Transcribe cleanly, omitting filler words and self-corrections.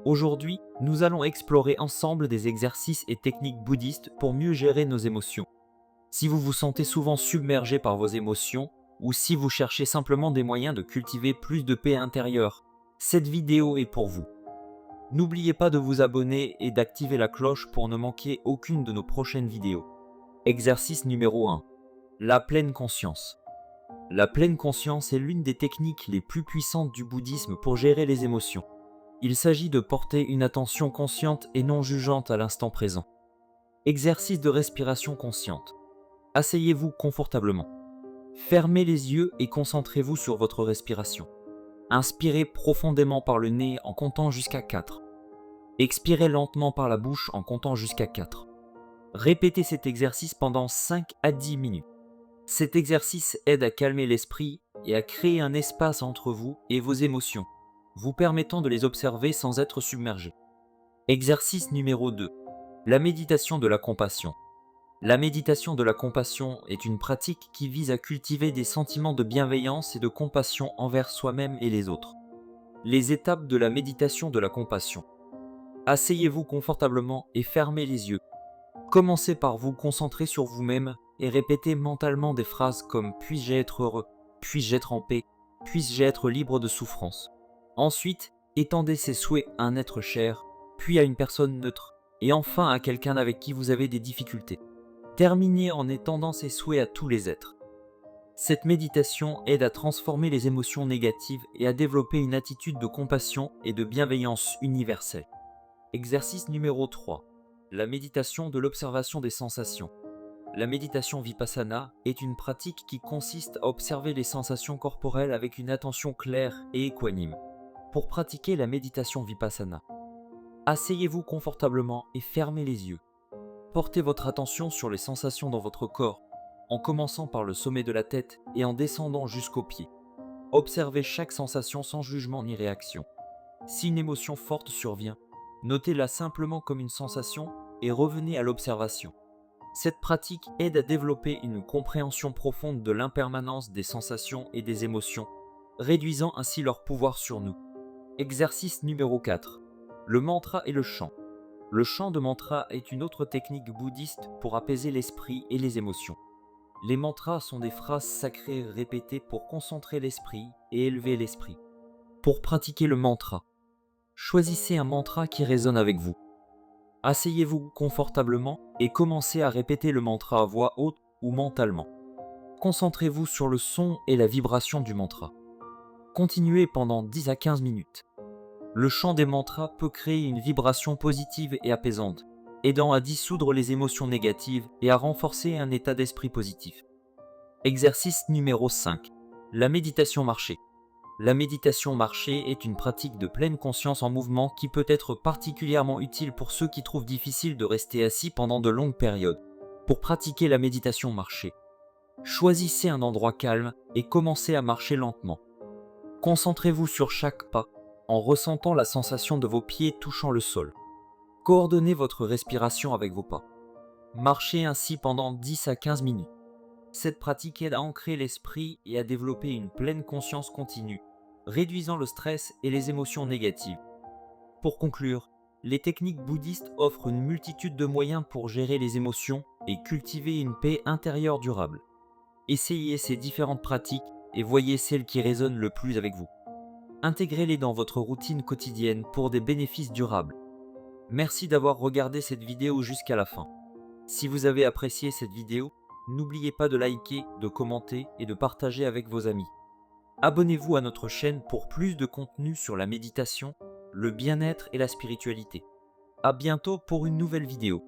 Aujourd'hui, nous allons explorer ensemble des exercices et techniques bouddhistes pour mieux gérer nos émotions. Si vous vous sentez souvent submergé par vos émotions, ou si vous cherchez simplement des moyens de cultiver plus de paix intérieure, cette vidéo est pour vous. N'oubliez pas de vous abonner et d'activer la cloche pour ne manquer aucune de nos prochaines vidéos. Exercice numéro 1. La pleine conscience. La pleine conscience est l'une des techniques les plus puissantes du bouddhisme pour gérer les émotions. Il s'agit de porter une attention consciente et non jugeante à l'instant présent. Exercice de respiration consciente. Asseyez-vous confortablement. Fermez les yeux et concentrez-vous sur votre respiration. Inspirez profondément par le nez en comptant jusqu'à 4. Expirez lentement par la bouche en comptant jusqu'à 4. Répétez cet exercice pendant 5 à 10 minutes. Cet exercice aide à calmer l'esprit et à créer un espace entre vous et vos émotions, vous permettant de les observer sans être submergé. Exercice numéro 2. La méditation de la compassion. La méditation de la compassion est une pratique qui vise à cultiver des sentiments de bienveillance et de compassion envers soi-même et les autres. Les étapes de la méditation de la compassion. Asseyez-vous confortablement et fermez les yeux. Commencez par vous concentrer sur vous-même et répétez mentalement des phrases comme « Puis-je être heureux ? Puis-je être en paix ? Puis-je être libre de souffrance ?» Ensuite, étendez ces souhaits à un être cher, puis à une personne neutre, et enfin à quelqu'un avec qui vous avez des difficultés. Terminez en étendant ces souhaits à tous les êtres. Cette méditation aide à transformer les émotions négatives et à développer une attitude de compassion et de bienveillance universelle. Exercice numéro 3. La méditation de l'observation des sensations. La méditation vipassana est une pratique qui consiste à observer les sensations corporelles avec une attention claire et équanime. Pour pratiquer la méditation vipassana, asseyez-vous confortablement et fermez les yeux. Portez votre attention sur les sensations dans votre corps, en commençant par le sommet de la tête et en descendant jusqu'aux pieds. Observez chaque sensation sans jugement ni réaction. Si une émotion forte survient, notez-la simplement comme une sensation et revenez à l'observation. Cette pratique aide à développer une compréhension profonde de l'impermanence des sensations et des émotions, réduisant ainsi leur pouvoir sur nous. Exercice numéro 4. Le mantra et le chant. Le chant de mantra est une autre technique bouddhiste pour apaiser l'esprit et les émotions. Les mantras sont des phrases sacrées répétées pour concentrer l'esprit et élever l'esprit. Pour pratiquer le mantra, choisissez un mantra qui résonne avec vous. Asseyez-vous confortablement et commencez à répéter le mantra à voix haute ou mentalement. Concentrez-vous sur le son et la vibration du mantra. Continuez pendant 10 à 15 minutes. Le chant des mantras peut créer une vibration positive et apaisante, aidant à dissoudre les émotions négatives et à renforcer un état d'esprit positif. Exercice numéro 5. La méditation marchée. La méditation marchée est une pratique de pleine conscience en mouvement qui peut être particulièrement utile pour ceux qui trouvent difficile de rester assis pendant de longues périodes. Pour pratiquer la méditation marchée, choisissez un endroit calme et commencez à marcher lentement. Concentrez-vous sur chaque pas, en ressentant la sensation de vos pieds touchant le sol. Coordonnez votre respiration avec vos pas. Marchez ainsi pendant 10 à 15 minutes. Cette pratique aide à ancrer l'esprit et à développer une pleine conscience continue, réduisant le stress et les émotions négatives. Pour conclure, les techniques bouddhistes offrent une multitude de moyens pour gérer les émotions et cultiver une paix intérieure durable. Essayez ces différentes pratiques et voyez celles qui résonnent le plus avec vous. Intégrez-les dans votre routine quotidienne pour des bénéfices durables. Merci d'avoir regardé cette vidéo jusqu'à la fin. Si vous avez apprécié cette vidéo, n'oubliez pas de liker, de commenter et de partager avec vos amis. Abonnez-vous à notre chaîne pour plus de contenu sur la méditation, le bien-être et la spiritualité. À bientôt pour une nouvelle vidéo.